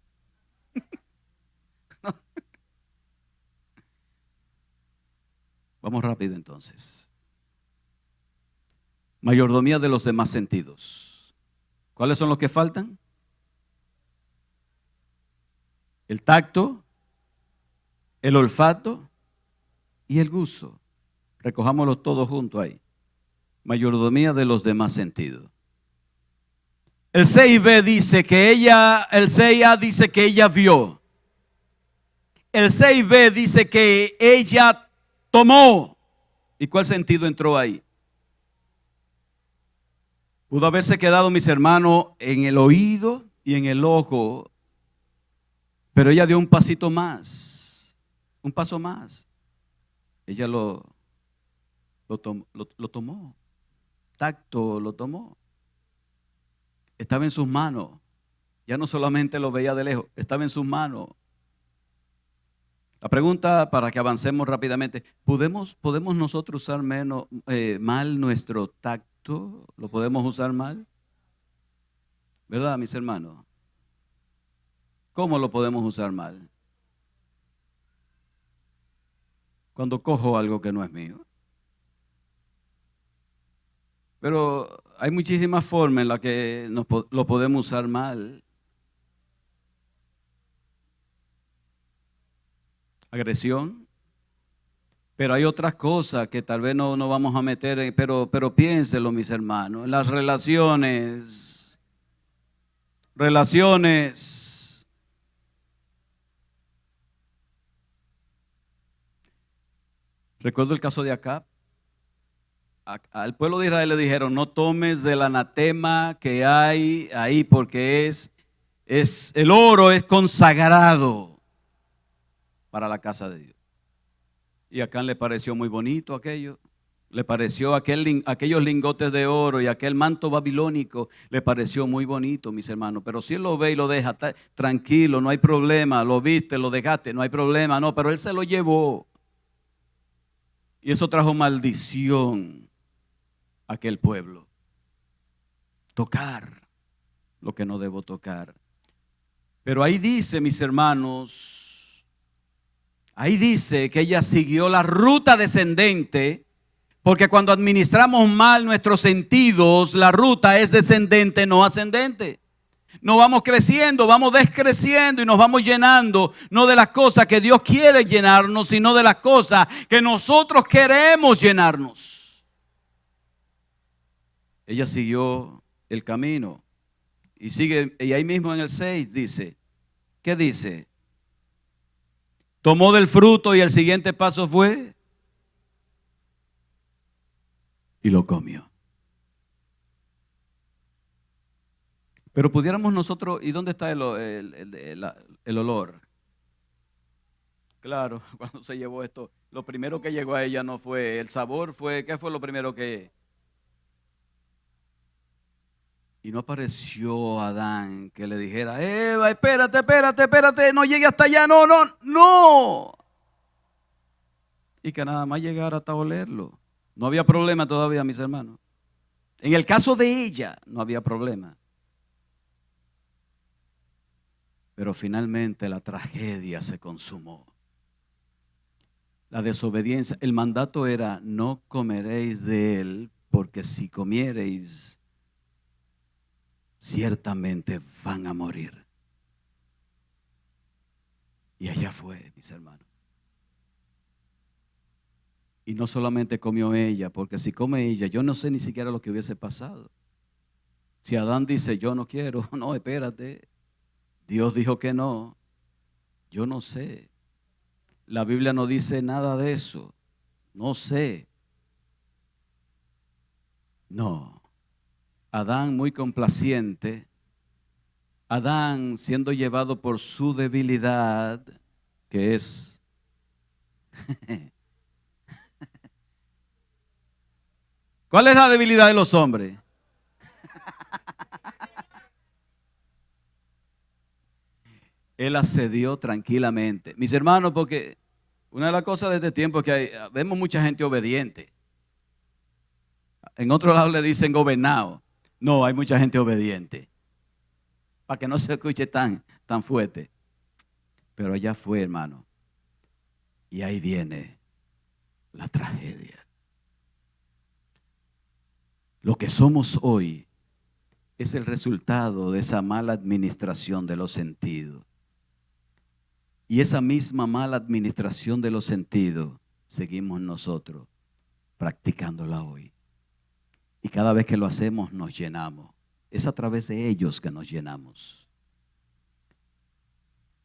Vamos rápido entonces. Mayordomía de los demás sentidos. ¿Cuáles son los que faltan? El tacto, el olfato y el gusto. Recojámoslos todos juntos ahí. Mayordomía de los demás sentidos. El 6b dice que el 6a dice que ella vio. El 6b dice que ella tomó. ¿Y cuál sentido entró ahí? Pudo haberse quedado, mis hermanos, en el oído y en el ojo, pero ella dio un pasito más, un paso más. Ella lo tomó, tacto lo tomó. Estaba en sus manos. Ya no solamente lo veía de lejos, estaba en sus manos. La pregunta, para que avancemos rápidamente, ¿podemos nosotros usar mal nuestro tacto? ¿Lo podemos usar mal? ¿Verdad, mis hermanos? ¿Cómo lo podemos usar mal? Cuando cojo algo que no es mío. Pero hay muchísimas formas en las que lo podemos usar mal. Agresión. Pero hay otras cosas que tal vez no vamos a meter, pero piénselo, mis hermanos. En las relaciones. Recuerdo el caso de Acab. Al pueblo de Israel le dijeron: no tomes del anatema que hay ahí, porque el oro es consagrado para la casa de Dios. Y a Acán le pareció muy bonito aquello. Le pareció aquellos lingotes de oro y aquel manto babilónico, le pareció muy bonito, mis hermanos. Pero si él lo ve y lo deja, tranquilo, no hay problema. Lo viste, lo dejaste, no hay problema. No, pero él se lo llevó. Y eso trajo maldición a aquel pueblo. Tocar lo que no debo tocar. Pero ahí dice, mis hermanos, ahí dice que ella siguió la ruta descendente, porque cuando administramos mal nuestros sentidos, la ruta es descendente, no ascendente. No vamos creciendo, vamos descreciendo y nos vamos llenando, no de las cosas que Dios quiere llenarnos, sino de las cosas que nosotros queremos llenarnos. Ella siguió el camino y sigue, y ahí mismo en el 6 dice, ¿qué dice? Tomó del fruto y el siguiente paso fue y lo comió. Pero pudiéramos nosotros, ¿y dónde está el olor? Claro, cuando se llevó esto, lo primero que llegó a ella no fue el sabor, ¿qué fue lo primero que? Y no apareció Adán que le dijera: Eva, espérate, no llegue hasta allá, no. Y que nada más llegara hasta olerlo. No había problema todavía, mis hermanos. En el caso de ella, no había problema. Pero finalmente la tragedia se consumó. La desobediencia, el mandato era: no comeréis de él, porque si comiereis, ciertamente van a morir. Y allá fue, mis hermanos. Y no solamente comió ella, porque si come ella, yo no sé ni siquiera lo que hubiese pasado. Si Adán dice: yo no quiero, no, espérate. Dios dijo que no. Yo no sé. La Biblia no dice nada de eso. No sé. No. Adán muy complaciente. Adán siendo llevado por su debilidad, que es ¿cuál es la debilidad de los hombres? Él accedió tranquilamente. Mis hermanos, porque una de las cosas de este tiempo es que vemos mucha gente obediente. En otro lado le dicen gobernado. No, hay mucha gente obediente. Para que no se escuche tan fuerte. Pero allá fue, hermano. Y ahí viene la tragedia. Lo que somos hoy es el resultado de esa mala administración de los sentidos. Y esa misma mala administración de los sentidos seguimos nosotros practicándola hoy. Y cada vez que lo hacemos nos llenamos. Es a través de ellos que nos llenamos.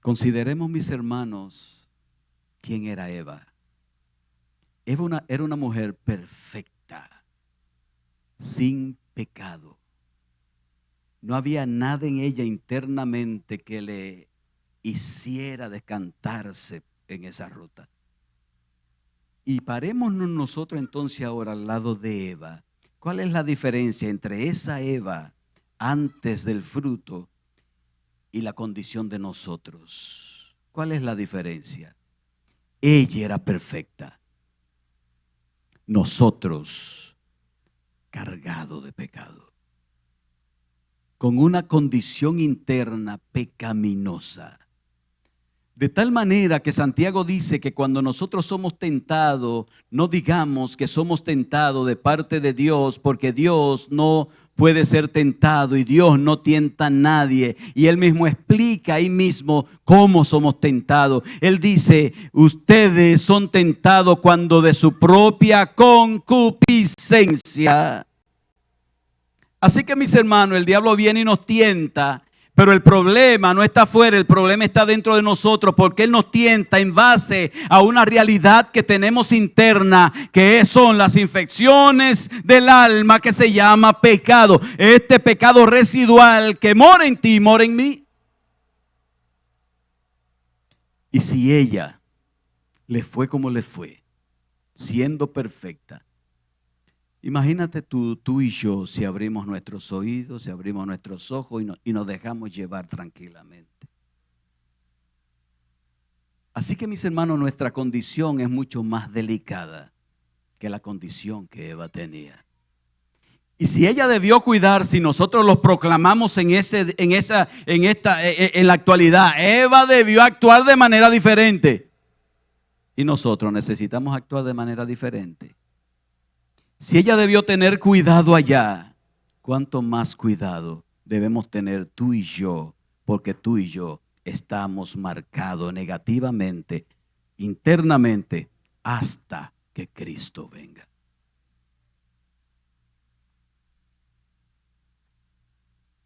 Consideremos, mis hermanos, quién era Eva. Eva era una mujer perfecta, sin pecado. No había nada en ella internamente que le hiciera decantarse en esa ruta. Y parémonos nosotros entonces ahora al lado de Eva. ¿Cuál es la diferencia entre esa Eva antes del fruto y la condición de nosotros? ¿Cuál es la diferencia? Ella era perfecta. Nosotros, cargados de pecado, con una condición interna pecaminosa. De tal manera que Santiago dice que cuando nosotros somos tentados, no digamos que somos tentados de parte de Dios, porque Dios no puede ser tentado y Dios no tienta a nadie. Y Él mismo explica ahí mismo cómo somos tentados. Él dice, ustedes son tentados cuando de su propia concupiscencia. Así que, mis hermanos, el diablo viene y nos tienta. Pero el problema no está afuera, el problema está dentro de nosotros, porque Él nos tienta en base a una realidad que tenemos interna, que son las infecciones del alma, que se llama pecado. Este pecado residual que mora en ti, mora en mí. Y si ella le fue como le fue, siendo perfecta, imagínate tú y yo si abrimos nuestros oídos, si abrimos nuestros ojos y nos dejamos llevar tranquilamente. Así que, mis hermanos, nuestra condición es mucho más delicada que la condición que Eva tenía. Y si ella debió cuidar, si nosotros los proclamamos en la actualidad, Eva debió actuar de manera diferente. Y nosotros necesitamos actuar de manera diferente. Si ella debió tener cuidado allá, ¿cuánto más cuidado debemos tener tú y yo? Porque tú y yo estamos marcados negativamente, internamente, hasta que Cristo venga.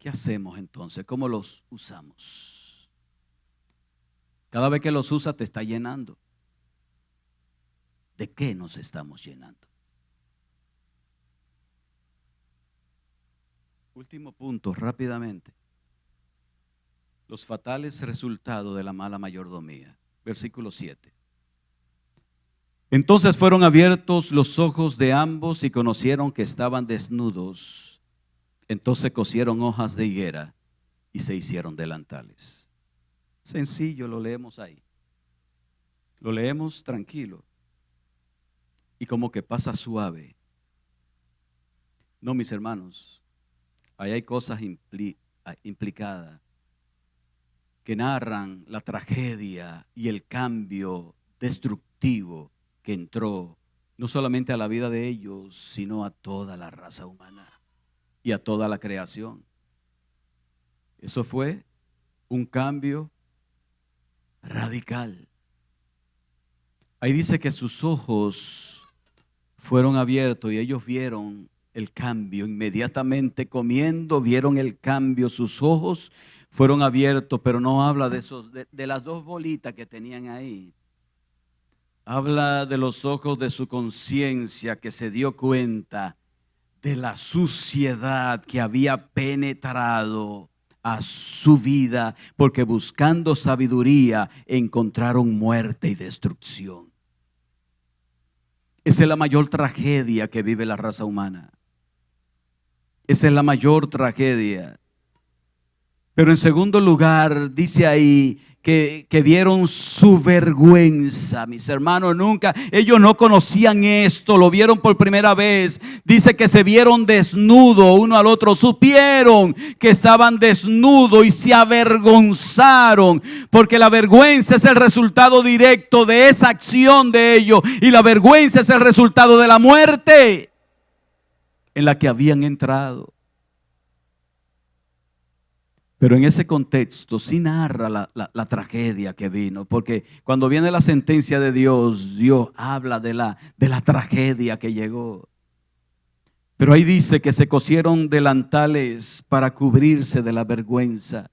¿Qué hacemos entonces? ¿Cómo los usamos? Cada vez que los usas te está llenando. ¿De qué nos estamos llenando? Último punto, rápidamente. Los fatales resultados de la mala mayordomía. Versículo 7. Entonces fueron abiertos los ojos de ambos y conocieron que estaban desnudos. Entonces cosieron hojas de higuera y se hicieron delantales. Sencillo, lo leemos ahí. Lo leemos tranquilo. Y como que pasa suave. No, mis hermanos. Ahí hay cosas implicadas que narran la tragedia y el cambio destructivo que entró no solamente a la vida de ellos, sino a toda la raza humana y a toda la creación. Eso fue un cambio radical. Ahí dice que sus ojos fueron abiertos y ellos vieron el cambio, inmediatamente comiendo, vieron el cambio, sus ojos fueron abiertos, pero no habla de las dos bolitas que tenían ahí. Habla de los ojos de su conciencia, que se dio cuenta de la suciedad que había penetrado a su vida, porque buscando sabiduría encontraron muerte y destrucción. Esa es la mayor tragedia que vive la raza humana. Esa es la mayor tragedia. Pero en segundo lugar, dice ahí que vieron su vergüenza, mis hermanos. Ellos no conocían esto, lo vieron por primera vez. Dice que se vieron desnudos uno al otro, supieron que estaban desnudos y se avergonzaron, porque la vergüenza es el resultado directo de esa acción de ellos, y la vergüenza es el resultado de la muerte en la que habían entrado. Pero en ese contexto sí narra la tragedia que vino, porque cuando viene la sentencia de Dios, Dios habla de la tragedia que llegó. Pero ahí dice que se cosieron delantales para cubrirse de la vergüenza.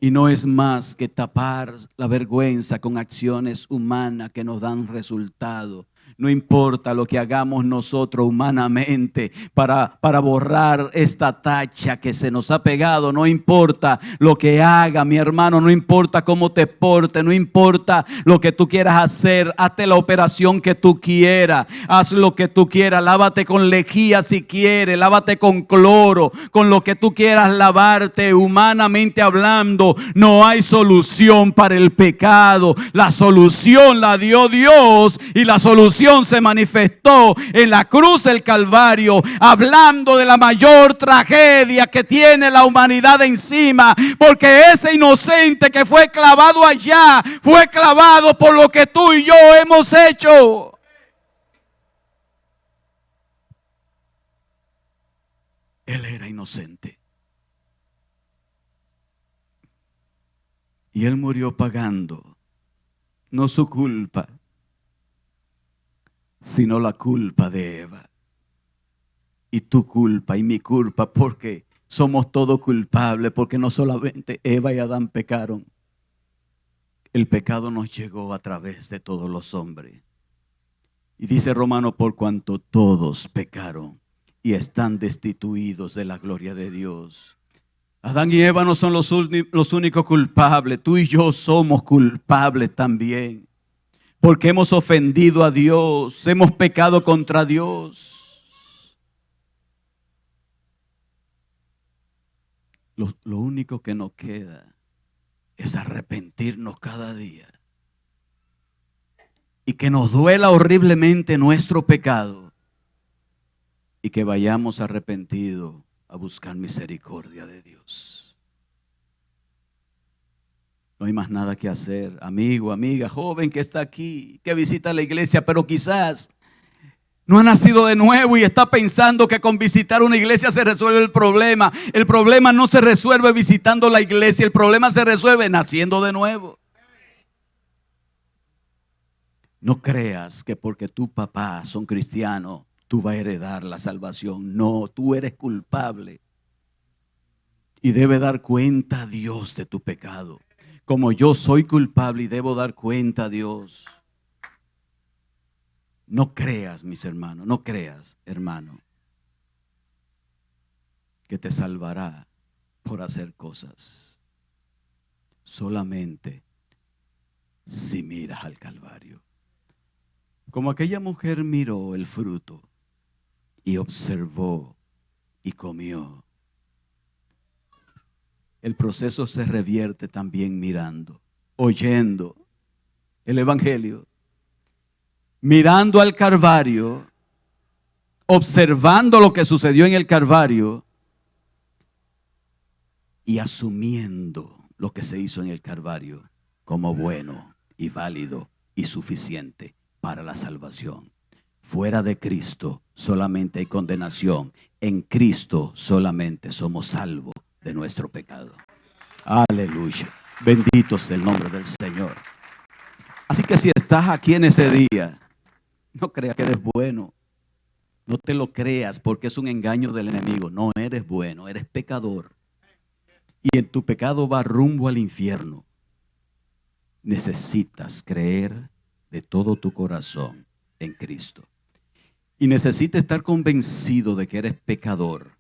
Y no es más que tapar la vergüenza con acciones humanas que nos dan resultado. No importa lo que hagamos nosotros humanamente para borrar esta tacha que se nos ha pegado. No importa lo que haga, mi hermano. No importa cómo te portes. No importa lo que tú quieras hacer. Hazte la operación que tú quieras. Haz lo que tú quieras. Lávate con lejía si quieres. Lávate con cloro. Con lo que tú quieras lavarte. Humanamente hablando, no hay solución para el pecado. La solución la dio Dios. Y la solución se manifestó en la cruz del Calvario, hablando de la mayor tragedia que tiene la humanidad encima, porque ese inocente que fue clavado allá, fue clavado por lo que tú y yo hemos hecho. Él era inocente. Y él murió pagando, no su culpa, sino la culpa de Eva. Y tu culpa y mi culpa, porque somos todos culpables, porque no solamente Eva y Adán pecaron. El pecado nos llegó a través de todos los hombres. Y dice Romano, por cuanto todos pecaron y están destituidos de la gloria de Dios. Adán y Eva no son los únicos culpables, tú y yo somos culpables también. Porque hemos ofendido a Dios, hemos pecado contra Dios. Lo único que nos queda es arrepentirnos cada día. Y que nos duela horriblemente nuestro pecado. Y que vayamos arrepentidos a buscar misericordia de Dios. No hay más nada que hacer, amigo, amiga, joven que está aquí, que visita la iglesia, pero quizás no ha nacido de nuevo y está pensando que con visitar una iglesia se resuelve el problema. El problema no se resuelve visitando la iglesia, el problema se resuelve naciendo de nuevo. No creas que porque tu papá son cristianos, tú vas a heredar la salvación. No, tú eres culpable. Y debe dar cuenta a Dios de tu pecado. Como yo soy culpable y debo dar cuenta a Dios. No creas, mis hermanos, no creas, hermano, que te salvará por hacer cosas. Solamente si miras al Calvario. Como aquella mujer miró el fruto y observó y comió. El proceso se revierte también mirando, oyendo el Evangelio, mirando al Calvario, observando lo que sucedió en el Calvario y asumiendo lo que se hizo en el Calvario como bueno y válido y suficiente para la salvación. Fuera de Cristo solamente hay condenación. En Cristo solamente somos salvos de nuestro pecado. Aleluya. Bendito sea el nombre del Señor. Así que si estás aquí en ese día, no creas que eres bueno. No te lo creas porque es un engaño del enemigo. No eres bueno, eres pecador. Y en tu pecado va rumbo al infierno. Necesitas creer de todo tu corazón en Cristo. Y necesitas estar convencido de que eres pecador.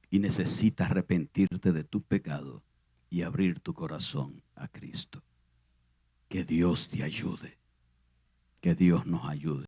Y necesitas arrepentirte de tu pecado y abrir tu corazón a Cristo. Que Dios te ayude. Que Dios nos ayude.